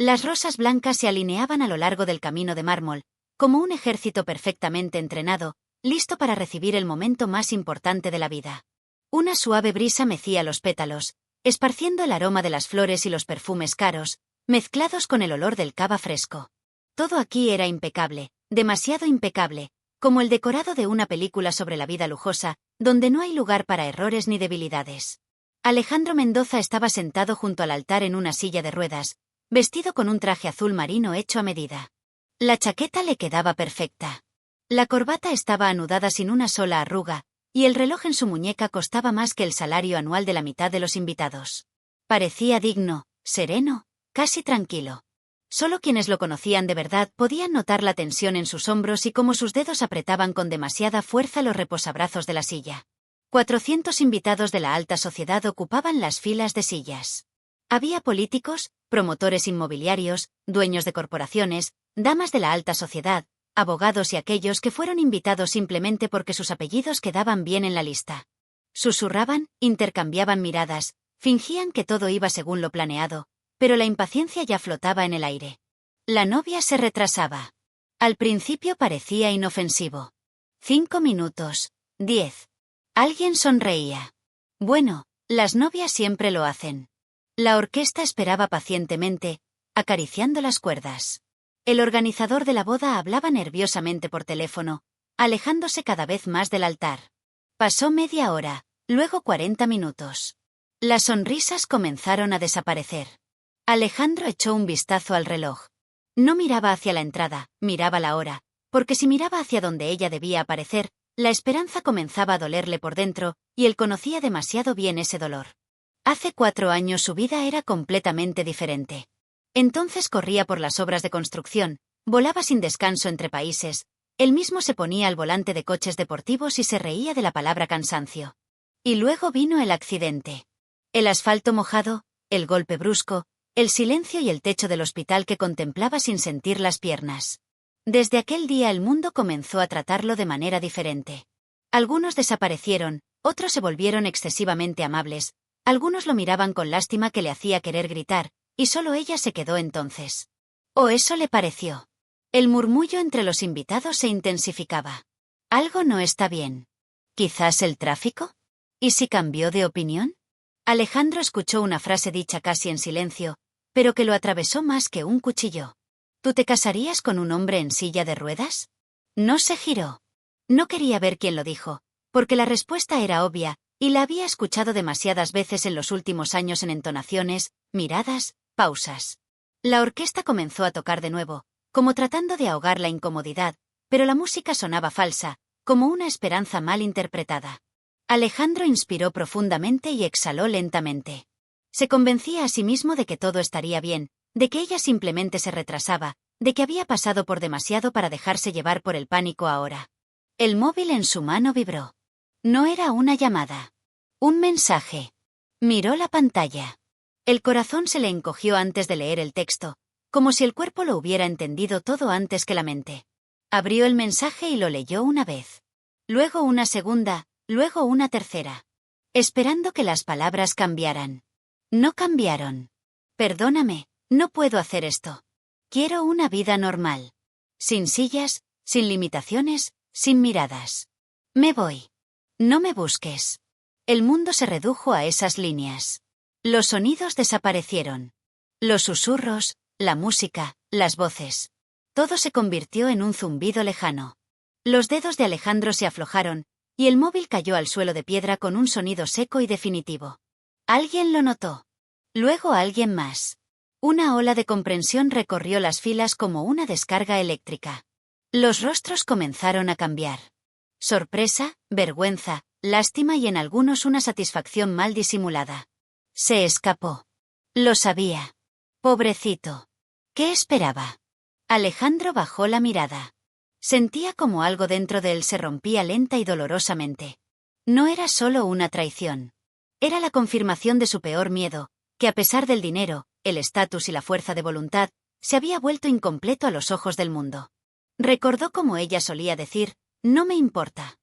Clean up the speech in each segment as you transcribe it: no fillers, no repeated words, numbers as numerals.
Las rosas blancas se alineaban a lo largo del camino de mármol, como un ejército perfectamente entrenado, listo para recibir el momento más importante de la vida. Una suave brisa mecía los pétalos, esparciendo el aroma de las flores y los perfumes caros, mezclados con el olor del cava fresco. Todo aquí era impecable, demasiado impecable, como el decorado de una película sobre la vida lujosa, donde no hay lugar para errores ni debilidades. Alejandro Mendoza estaba sentado junto al altar en una silla de ruedas, vestido con un traje azul marino hecho a medida. La chaqueta le quedaba perfecta. La corbata estaba anudada sin una sola arruga, y el reloj en su muñeca costaba más que el salario anual de la mitad de los invitados. Parecía digno, sereno, casi tranquilo. Solo quienes lo conocían de verdad podían notar la tensión en sus hombros y cómo sus dedos apretaban con demasiada fuerza los reposabrazos de la silla. 400 invitados de la alta sociedad ocupaban las filas de sillas. Había políticos, promotores inmobiliarios, dueños de corporaciones, damas de la alta sociedad, abogados y aquellos que fueron invitados simplemente porque sus apellidos quedaban bien en la lista. Susurraban, intercambiaban miradas, fingían que todo iba según lo planeado, pero la impaciencia ya flotaba en el aire. La novia se retrasaba. Al principio parecía inofensivo. 5 minutos, 10. Alguien sonreía. Bueno, las novias siempre lo hacen. La orquesta esperaba pacientemente, acariciando las cuerdas. El organizador de la boda hablaba nerviosamente por teléfono, alejándose cada vez más del altar. Pasó media hora, luego 40 minutos. Las sonrisas comenzaron a desaparecer. Alejandro echó un vistazo al reloj. No miraba hacia la entrada, miraba la hora, porque si miraba hacia donde ella debía aparecer, la esperanza comenzaba a dolerle por dentro, y él conocía demasiado bien ese dolor. Hace 4 años su vida era completamente diferente. Entonces corría por las obras de construcción, volaba sin descanso entre países, él mismo se ponía al volante de coches deportivos y se reía de la palabra cansancio. Y luego vino el accidente. El asfalto mojado, el golpe brusco, el silencio y el techo del hospital que contemplaba sin sentir las piernas. Desde aquel día el mundo comenzó a tratarlo de manera diferente. Algunos desaparecieron, otros se volvieron excesivamente amables, algunos lo miraban con lástima que le hacía querer gritar, y solo ella se quedó entonces. O eso le pareció. El murmullo entre los invitados se intensificaba. Algo no está bien. ¿Quizás el tráfico? ¿Y si cambió de opinión? Alejandro escuchó una frase dicha casi en silencio, pero que lo atravesó más que un cuchillo. ¿Tú te casarías con un hombre en silla de ruedas? No se giró. No quería ver quién lo dijo, porque la respuesta era obvia, y la había escuchado demasiadas veces en los últimos años en entonaciones, miradas, pausas. La orquesta comenzó a tocar de nuevo, como tratando de ahogar la incomodidad, pero la música sonaba falsa, como una esperanza mal interpretada. Alejandro inspiró profundamente y exhaló lentamente. Se convencía a sí mismo de que todo estaría bien, de que ella simplemente se retrasaba, de que había pasado por demasiado para dejarse llevar por el pánico ahora. El móvil en su mano vibró. No era una llamada. Un mensaje. Miró la pantalla. El corazón se le encogió antes de leer el texto, como si el cuerpo lo hubiera entendido todo antes que la mente. Abrió el mensaje y lo leyó una vez. Luego una segunda, luego una tercera. Esperando que las palabras cambiaran. No cambiaron. Perdóname, no puedo hacer esto. Quiero una vida normal. Sin sillas, sin limitaciones, sin miradas. Me voy. No me busques. El mundo se redujo a esas líneas. Los sonidos desaparecieron. Los susurros, la música, las voces. Todo se convirtió en un zumbido lejano. Los dedos de Alejandro se aflojaron, y el móvil cayó al suelo de piedra con un sonido seco y definitivo. Alguien lo notó. Luego alguien más. Una ola de comprensión recorrió las filas como una descarga eléctrica. Los rostros comenzaron a cambiar. Sorpresa, vergüenza, lástima y en algunos una satisfacción mal disimulada. Se escapó. Lo sabía. Pobrecito. ¿Qué esperaba? Alejandro bajó la mirada. Sentía como algo dentro de él se rompía lenta y dolorosamente. No era solo una traición. Era la confirmación de su peor miedo, que a pesar del dinero, el estatus y la fuerza de voluntad, se había vuelto incompleto a los ojos del mundo. Recordó cómo ella solía decir, no me importa.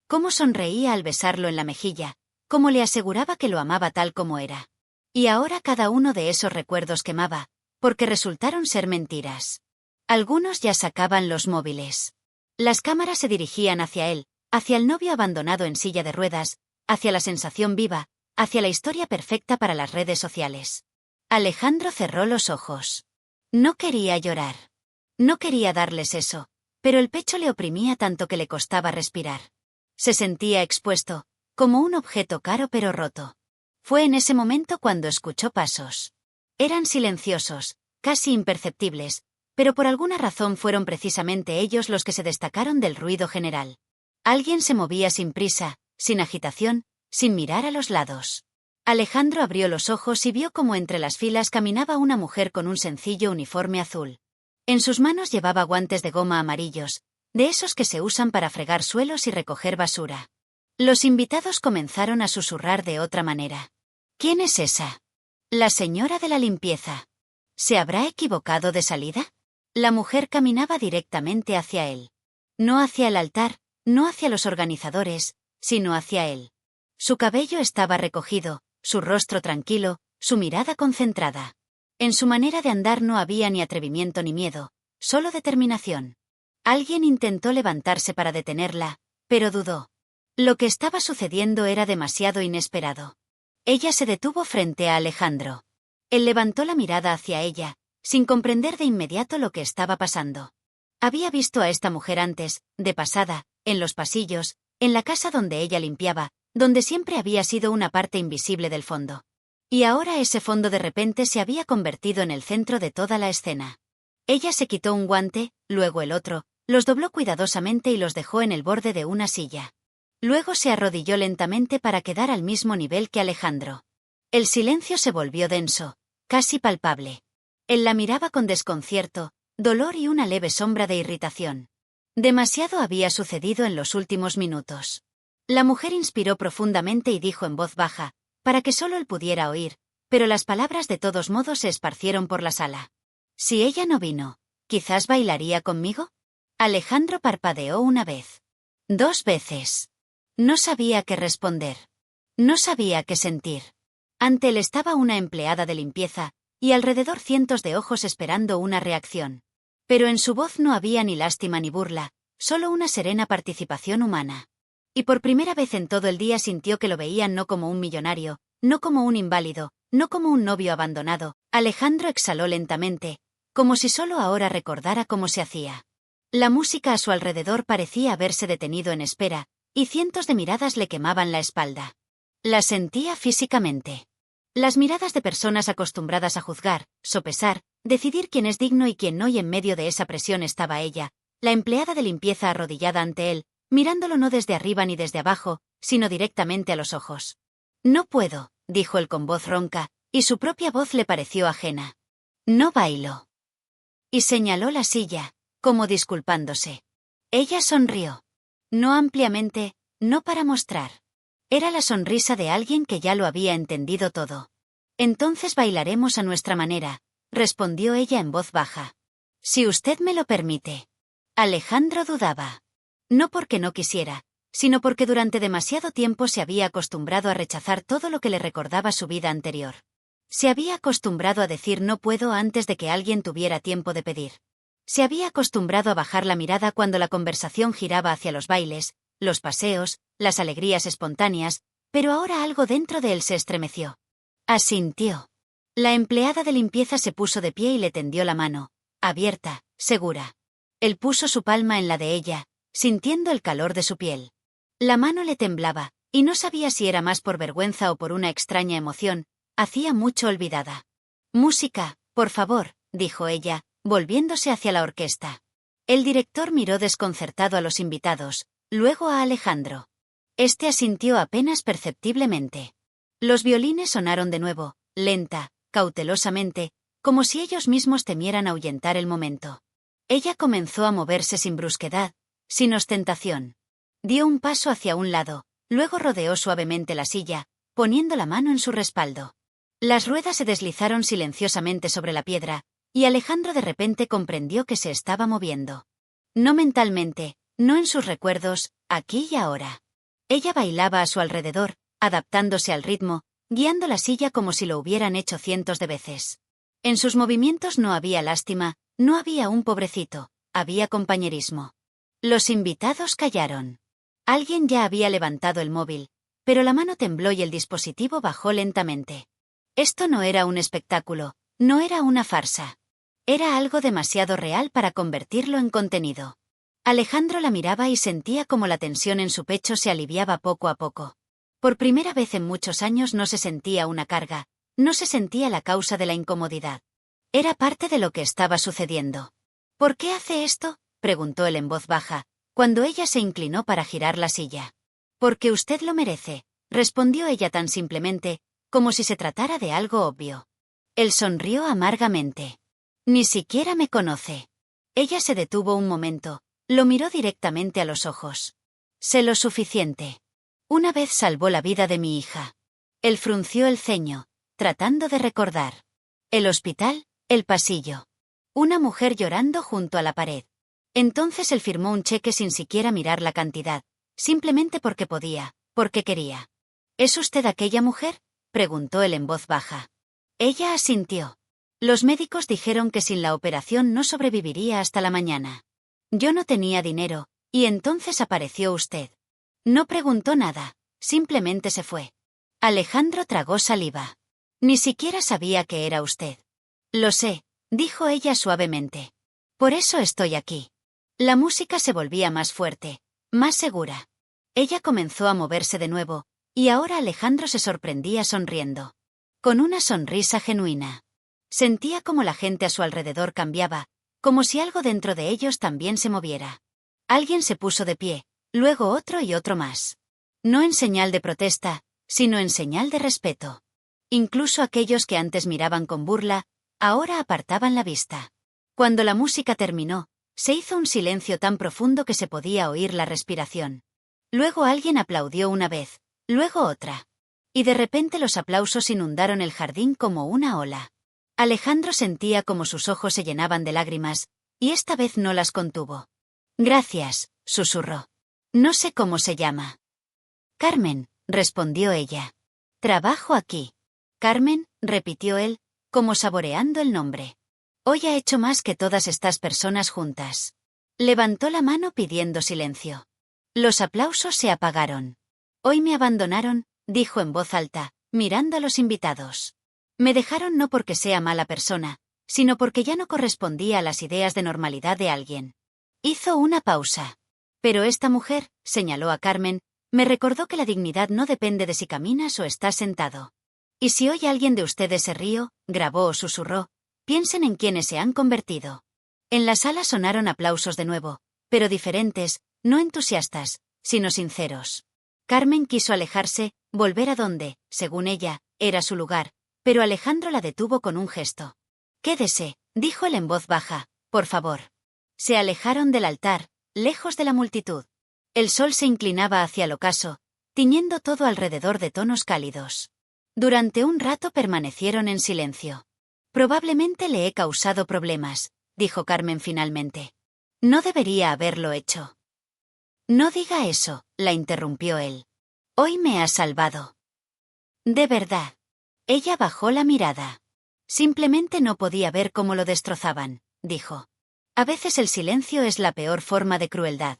Cómo sonreía al besarlo en la mejilla, cómo le aseguraba que lo amaba tal como era. Y ahora cada uno de esos recuerdos quemaba, porque resultaron ser mentiras. Algunos ya sacaban los móviles. Las cámaras se dirigían hacia él, hacia el novio abandonado en silla de ruedas, hacia la sensación viva, hacia la historia perfecta para las redes sociales. Alejandro cerró los ojos. No quería llorar. No quería darles eso, pero el pecho le oprimía tanto que le costaba respirar. Se sentía expuesto, como un objeto caro pero roto. Fue en ese momento cuando escuchó pasos. Eran silenciosos, casi imperceptibles, pero por alguna razón fueron precisamente ellos los que se destacaron del ruido general. Alguien se movía sin prisa, sin agitación, sin mirar a los lados. Alejandro abrió los ojos y vio cómo entre las filas caminaba una mujer con un sencillo uniforme azul. En sus manos llevaba guantes de goma amarillos, de esos que se usan para fregar suelos y recoger basura. Los invitados comenzaron a susurrar de otra manera. ¿Quién es esa? La señora de la limpieza. ¿Se habrá equivocado de salida? La mujer caminaba directamente hacia él. No hacia el altar, no hacia los organizadores, sino hacia él. Su cabello estaba recogido, su rostro tranquilo, su mirada concentrada. En su manera de andar no había ni atrevimiento ni miedo, solo determinación. Alguien intentó levantarse para detenerla, pero dudó. Lo que estaba sucediendo era demasiado inesperado. Ella se detuvo frente a Alejandro. Él levantó la mirada hacia ella, sin comprender de inmediato lo que estaba pasando. Había visto a esta mujer antes, de pasada, en los pasillos, en la casa donde ella limpiaba, donde siempre había sido una parte invisible del fondo. Y ahora ese fondo de repente se había convertido en el centro de toda la escena. Ella se quitó un guante, luego el otro, los dobló cuidadosamente y los dejó en el borde de una silla. Luego se arrodilló lentamente para quedar al mismo nivel que Alejandro. El silencio se volvió denso, casi palpable. Él la miraba con desconcierto, dolor y una leve sombra de irritación. Demasiado había sucedido en los últimos minutos. La mujer inspiró profundamente y dijo en voz baja, para que solo él pudiera oír, pero las palabras de todos modos se esparcieron por la sala. Si ella no vino, ¿quizás bailaría conmigo? Alejandro parpadeó una vez. 2 veces. No sabía qué responder. No sabía qué sentir. Ante él estaba una empleada de limpieza, y alrededor cientos de ojos esperando una reacción. Pero en su voz no había ni lástima ni burla, solo una serena participación humana. Y por primera vez en todo el día sintió que lo veían no como un millonario, no como un inválido, no como un novio abandonado. Alejandro exhaló lentamente, como si solo ahora recordara cómo se hacía. La música a su alrededor parecía haberse detenido en espera, y cientos de miradas le quemaban la espalda. La sentía físicamente. Las miradas de personas acostumbradas a juzgar, sopesar, decidir quién es digno y quién no, y en medio de esa presión estaba ella, la empleada de limpieza arrodillada ante él, mirándolo no desde arriba ni desde abajo, sino directamente a los ojos. No puedo, dijo él con voz ronca, y su propia voz le pareció ajena. No bailo. Y señaló la silla, como disculpándose. Ella sonrió. No ampliamente, no para mostrar. Era la sonrisa de alguien que ya lo había entendido todo. Entonces bailaremos a nuestra manera, respondió ella en voz baja. Si usted me lo permite. Alejandro dudaba. No porque no quisiera, sino porque durante demasiado tiempo se había acostumbrado a rechazar todo lo que le recordaba su vida anterior. Se había acostumbrado a decir no puedo antes de que alguien tuviera tiempo de pedir. Se había acostumbrado a bajar la mirada cuando la conversación giraba hacia los bailes, los paseos, las alegrías espontáneas, pero ahora algo dentro de él se estremeció. Asintió. La empleada de limpieza se puso de pie y le tendió la mano, abierta, segura. Él puso su palma en la de ella, sintiendo el calor de su piel. La mano le temblaba, y no sabía si era más por vergüenza o por una extraña emoción, hacía mucho olvidada. Música, por favor, dijo ella, volviéndose hacia la orquesta. El director miró desconcertado a los invitados, luego a Alejandro. Este asintió apenas perceptiblemente. Los violines sonaron de nuevo, lenta, cautelosamente, como si ellos mismos temieran ahuyentar el momento. Ella comenzó a moverse sin brusquedad, sin ostentación. Dio un paso hacia un lado, luego rodeó suavemente la silla, poniendo la mano en su respaldo. Las ruedas se deslizaron silenciosamente sobre la piedra, y Alejandro de repente comprendió que se estaba moviendo. No mentalmente, no en sus recuerdos, aquí y ahora. Ella bailaba a su alrededor, adaptándose al ritmo, guiando la silla como si lo hubieran hecho cientos de veces. En sus movimientos no había lástima, no había un pobrecito, había compañerismo. Los invitados callaron. Alguien ya había levantado el móvil, pero la mano tembló y el dispositivo bajó lentamente. Esto no era un espectáculo, no era una farsa. Era algo demasiado real para convertirlo en contenido. Alejandro la miraba y sentía como la tensión en su pecho se aliviaba poco a poco. Por primera vez en muchos años no se sentía una carga, no se sentía la causa de la incomodidad. Era parte de lo que estaba sucediendo. ¿Por qué hace esto?, preguntó él en voz baja, cuando ella se inclinó para girar la silla. Porque usted lo merece, respondió ella tan simplemente, como si se tratara de algo obvio. Él sonrió amargamente. Ni siquiera me conoce. Ella se detuvo un momento, lo miró directamente a los ojos. Sé lo suficiente. Una vez salvó la vida de mi hija. Él frunció el ceño, tratando de recordar. El hospital, el pasillo. Una mujer llorando junto a la pared. Entonces él firmó un cheque sin siquiera mirar la cantidad, simplemente porque podía, porque quería. ¿Es usted aquella mujer?, preguntó él en voz baja. Ella asintió. Los médicos dijeron que sin la operación no sobreviviría hasta la mañana. Yo no tenía dinero, y entonces apareció usted. No preguntó nada, simplemente se fue. Alejandro tragó saliva. Ni siquiera sabía que era usted. Lo sé, dijo ella suavemente. Por eso estoy aquí. La música se volvía más fuerte, más segura. Ella comenzó a moverse de nuevo, y ahora Alejandro se sorprendía sonriendo. Con una sonrisa genuina. Sentía como la gente a su alrededor cambiaba, como si algo dentro de ellos también se moviera. Alguien se puso de pie, luego otro y otro más. No en señal de protesta, sino en señal de respeto. Incluso aquellos que antes miraban con burla, ahora apartaban la vista. Cuando la música terminó, se hizo un silencio tan profundo que se podía oír la respiración. Luego alguien aplaudió una vez, luego otra. Y de repente los aplausos inundaron el jardín como una ola. Alejandro sentía como sus ojos se llenaban de lágrimas, y esta vez no las contuvo. Gracias, susurró. No sé cómo se llama. Carmen, respondió ella. Trabajo aquí. Carmen, repitió él, como saboreando el nombre. Hoy ha hecho más que todas estas personas juntas. Levantó la mano pidiendo silencio. Los aplausos se apagaron. Hoy me abandonaron, dijo en voz alta, mirando a los invitados. Me dejaron no porque sea mala persona, sino porque ya no correspondía a las ideas de normalidad de alguien. Hizo una pausa. Pero esta mujer, señaló a Carmen, me recordó que la dignidad no depende de si caminas o estás sentado. Y si hoy alguien de ustedes se rió, grabó o susurró, piensen en quienes se han convertido. En la sala sonaron aplausos de nuevo, pero diferentes, no entusiastas, sino sinceros. Carmen quiso alejarse, volver a donde, según ella, era su lugar, pero Alejandro la detuvo con un gesto. Quédese, dijo él en voz baja, por favor. Se alejaron del altar, lejos de la multitud. El sol se inclinaba hacia el ocaso, tiñendo todo alrededor de tonos cálidos. Durante un rato permanecieron en silencio. Probablemente le he causado problemas, dijo Carmen finalmente. No debería haberlo hecho. No diga eso, la interrumpió él. Hoy me has salvado. De verdad. Ella bajó la mirada. Simplemente no podía ver cómo lo destrozaban, dijo. A veces el silencio es la peor forma de crueldad.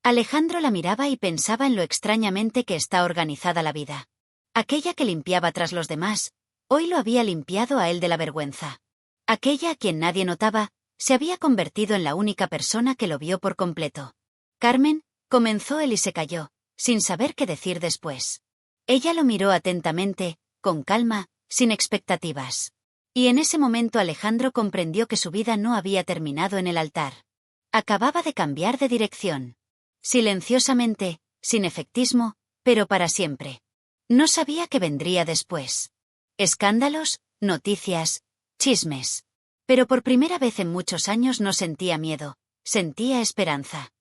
Alejandro la miraba y pensaba en lo extrañamente que está organizada la vida. Aquella que limpiaba tras los demás, hoy lo había limpiado a él de la vergüenza. Aquella a quien nadie notaba, se había convertido en la única persona que lo vio por completo. Carmen, comenzó él y se calló, sin saber qué decir después. Ella lo miró atentamente, con calma, sin expectativas. Y en ese momento Alejandro comprendió que su vida no había terminado en el altar. Acababa de cambiar de dirección. Silenciosamente, sin efectismo, pero para siempre. No sabía qué vendría después. Escándalos, noticias, chismes. Pero por primera vez en muchos años no sentía miedo, sentía esperanza.